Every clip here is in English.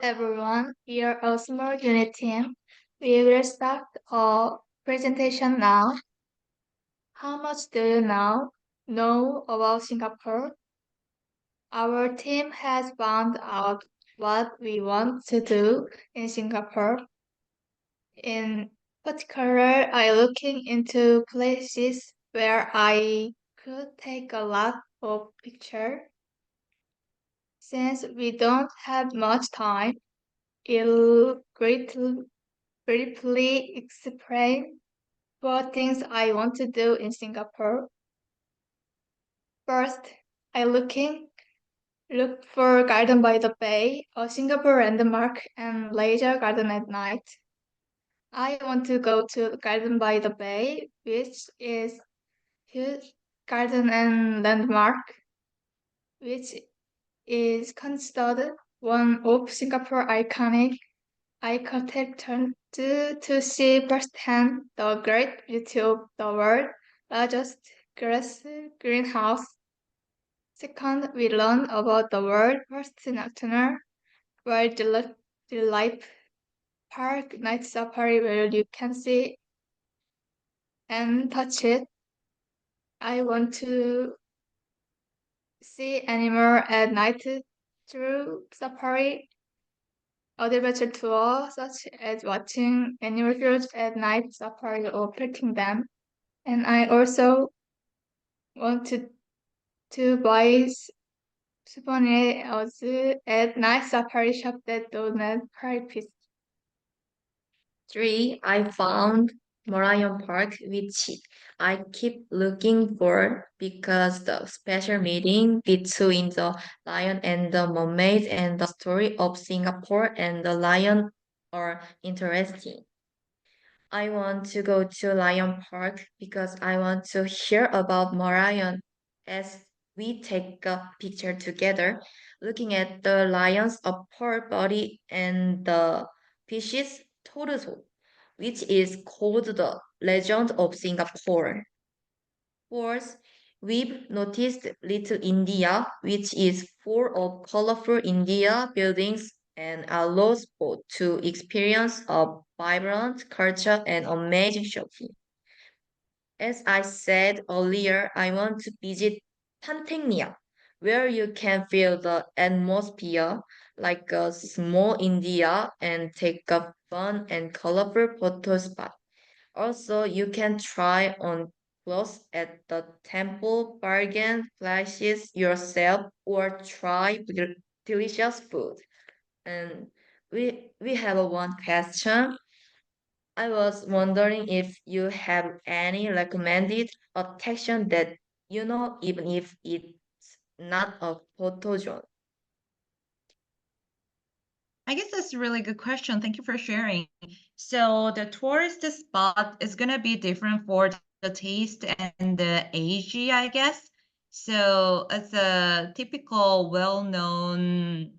everyone. We are a small unit team. We will start a presentation now. How much do you know about Singapore? Our team has found out what we want to do in Singapore. In particular, I looking into places where I could take a lot of pictures. Since we don't have much time, I'll briefly explain four things I want to do in Singapore. First, I look for Garden by the Bay, a Singapore landmark and leisure garden at night. I want to go to Garden by the Bay, which is huge garden and landmark, which is considered one of Singapore iconic architecture to see firsthand the great beauty of the world's largest grass greenhouse. Second, we learn about the world's first nocturnal wildlife park night safari where you can see and touch it. I want to see animal at night through safari adventure tour, such as watching animal shows at night safari or petting them. And I also wanted to buy souvenirs at night safari shop that donate prices. 3. I found Morayon Park, which I keep looking for because the special meeting between the lion and the mermaid and the story of Singapore and the lion are interesting. I want to go to Lion Park because I want to hear about Morayon as we take a picture together, looking at the lion's upper body and the fish's torso, which is called the Legend of Singapore. Fourth, we've noticed Little India, which is full of colorful India buildings and allows both to experience a vibrant culture and amazing shopping. As I said earlier, I want to visit Pantechnia, where you can feel the atmosphere like a small India and take a fun and colorful photo spot. Also, you can try on clothes at the temple, bargain flashes yourself, or try delicious food. And we have one question. I was wondering if you have any recommended attraction that you know, even if it's not a photo zone. I guess that's a really good question. Thank you for sharing. So the tourist spot is gonna be different for the taste and the age, I guess. So it's a typical well-known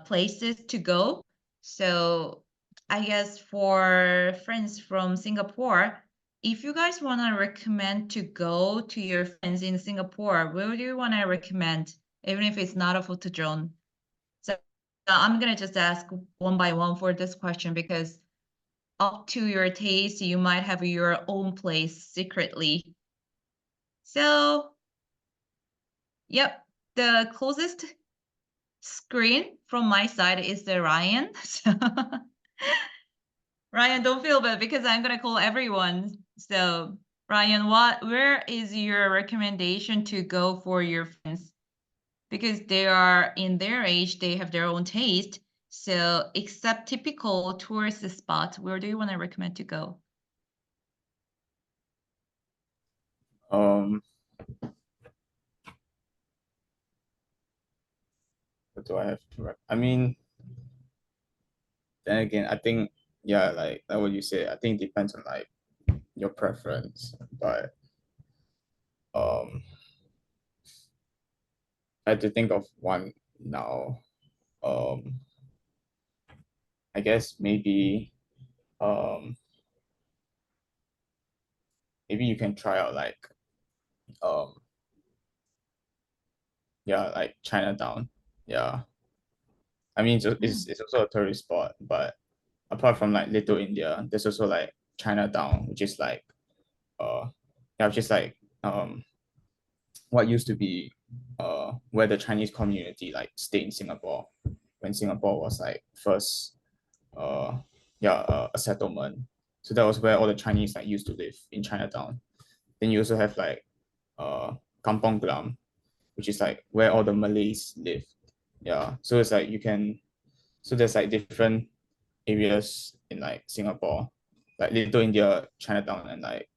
places to go. So I guess for friends from Singapore, if you guys want to recommend to go to your friends in Singapore, where do you want to recommend, even if it's not a photo drone? So I'm gonna just ask one by one for this question because up to your taste, you might have your own place secretly. So, yep, the closest screen from my side is the Ryan. So Ryan, don't feel bad because I'm gonna call everyone. So Ryan, where is your recommendation to go for your friends? Because they are in their age, they have their own taste. So except typical tourist spot, where do you want to recommend to go? What do I have to? I mean, then again, I think yeah, like what you said. I think it depends on like your preference, but I had to think of one now. Um, I guess maybe you can try out like um yeah, like Chinatown. Yeah. I mean, it's also a tourist spot, but apart from like Little India, there's also like Chinatown, which is like which is like what used to be where the Chinese community like stayed in Singapore when Singapore was like first a settlement. So that was where all the Chinese like used to live in Chinatown. Then you also have like Kampong Glam, which is like where all the Malays live. Yeah. So it's like there's like different areas in like Singapore, like Little India, Chinatown, and like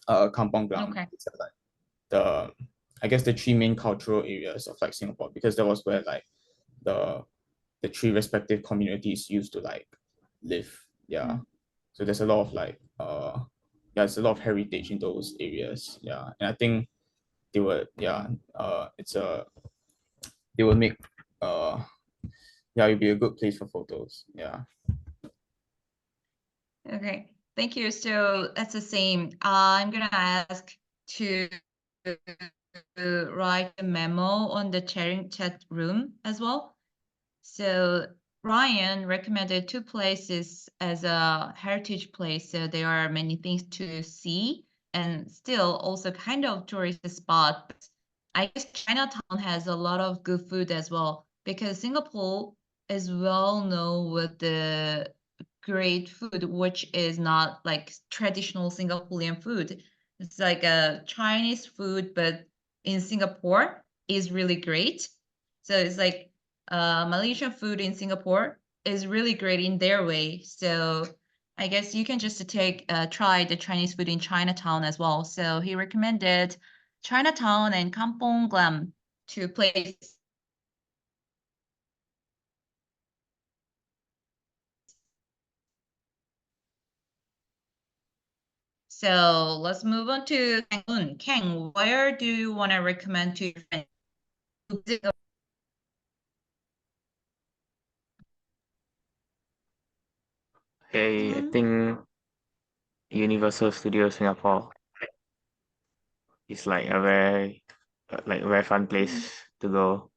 Kampong Glam. Okay. It's like I guess the three main cultural areas of like Singapore, because that was where like the three respective communities used to like live. Yeah. So there's a lot of like there's a lot of heritage in those areas. Yeah. And I think they would they will make it'd be a good place for photos. Yeah. Okay, thank you. So that's the same. I'm gonna ask to write a memo on the chat room as well. So Ryan recommended two places as a heritage place. So there are many things to see and still also kind of tourist spot. But I guess Chinatown has a lot of good food as well because Singapore is well known with the great food, which is not like traditional Singaporean food. It's like a Chinese food, but in Singapore is really great. So it's like Malaysian food in Singapore is really great in their way. So I guess you can just try the Chinese food in Chinatown as well. So he recommended Chinatown and Kampong Glam, two places. So let's move on to Kang. Kang, where do you want to recommend to your friends? Hey, I think Universal Studios Singapore is like a very fun place to go.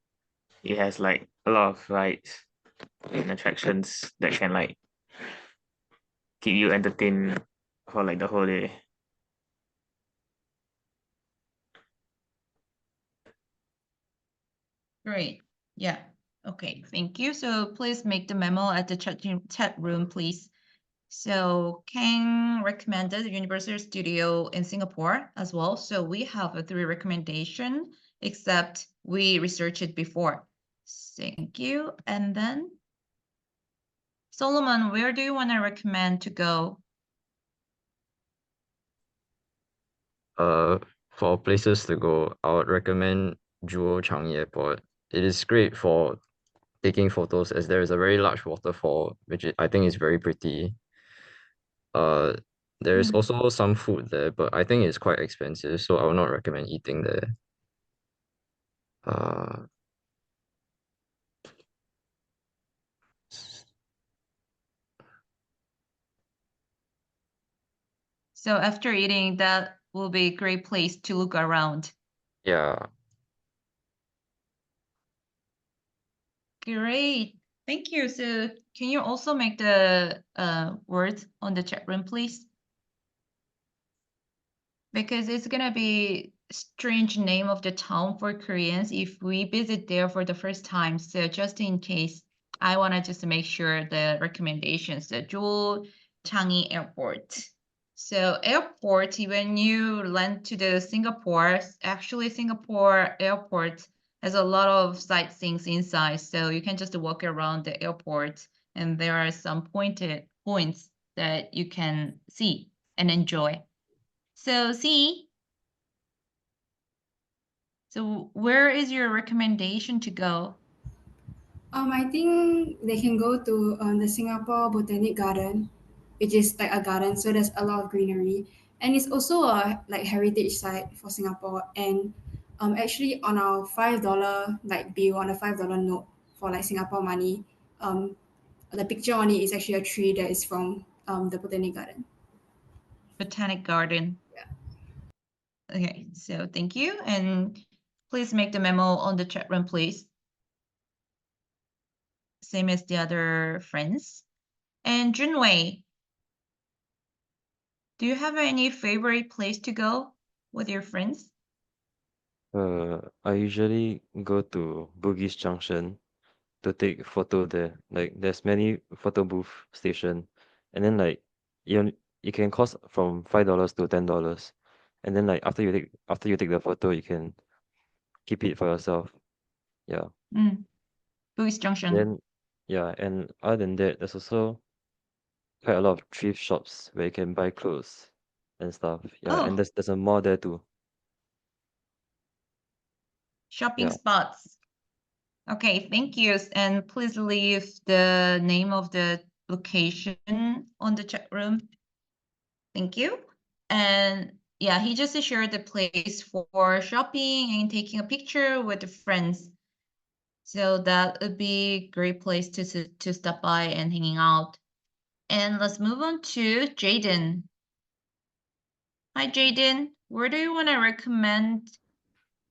It has like a lot of rides and attractions that can like keep you entertained for like the whole day. Great. Yeah. Okay. Thank you. So please make the memo at the chat room, please. So Kang recommended Universal Studio in Singapore as well. So we have a 3 recommendation, except we researched it before. Thank you. And then Solomon, where do you want to recommend to go? For places to go, I would recommend Jewel Changi Airport. It is great for taking photos as there is a very large waterfall, which I think is very pretty. There is also some food there, but I think it's quite expensive, so I would not recommend eating there. So after eating, that will be a great place to look around. Yeah. Great. Thank you. So can you also make the words on the chat room, please? Because it's gonna be strange name of the town for Koreans if we visit there for the first time. So just in case, I wanna just make sure the recommendations. The Jewel Changi Airport. So airport, when you land to the Singapore, actually Singapore airport has a lot of sightseeing inside. So you can just walk around the airport and there are some points that you can see and enjoy. So where is your recommendation to go? I think they can go to the Singapore Botanic Garden, which is like a garden, so there's a lot of greenery, and it's also a like heritage site for Singapore. And actually on our $5 like bill on a $5 note for like Singapore money, the picture on it is actually a tree that is from the Botanic Garden. Botanic Garden. Yeah. Okay, so thank you, and please make the memo on the chat room, please. same as the other friends. And Junwei, do you have any favorite place to go with your friends? I usually go to Bugis Junction to take photo there. Like there's many photo booth station, and then like it can cost from $5 to $10, and then like after you take the photo, you can keep it for yourself. Yeah. Bugis Junction. Then yeah, and other than that, there's also quite a lot of thrift shops where you can buy clothes and stuff. Yeah, and Oh, there's a mall there too. shopping Yeah. spots. Okay, thank you. And please leave the name of the location on the chat room. Thank you. And yeah, he just shared the place for shopping and taking a picture with the friends. So that would be a great place to stop by and hanging out. And let's move on to Jaden. Hi, Jaden. Where do you want to recommend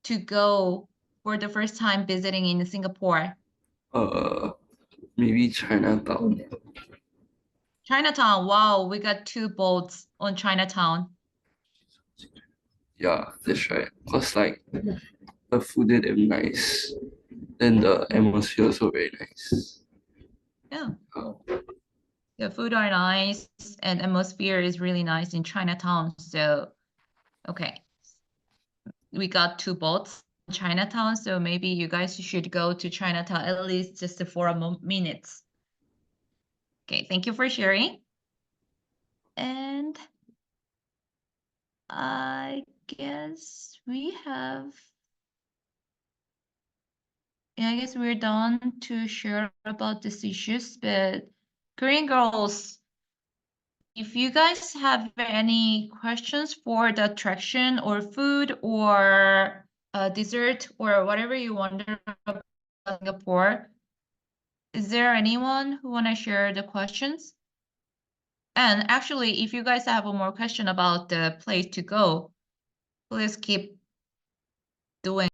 to go for the first time visiting in Singapore? Maybe Chinatown. Chinatown. Wow, we got 2 boats on Chinatown. Yeah, that's right. Cause like the food there damn nice. Then the atmosphere also very nice. Yeah. Oh. The food are nice and atmosphere is really nice in Chinatown. So, okay. We got 2 boats in Chinatown, so maybe you guys should go to Chinatown at least just for a minutes. Okay, thank you for sharing. And I guess I guess we're done to share about these issues, but Korean girls, if you guys have any questions for the attraction or food or dessert or whatever you wonder about Singapore, is there anyone who want to share the questions? And actually, if you guys have a more question about the place to go, please keep doing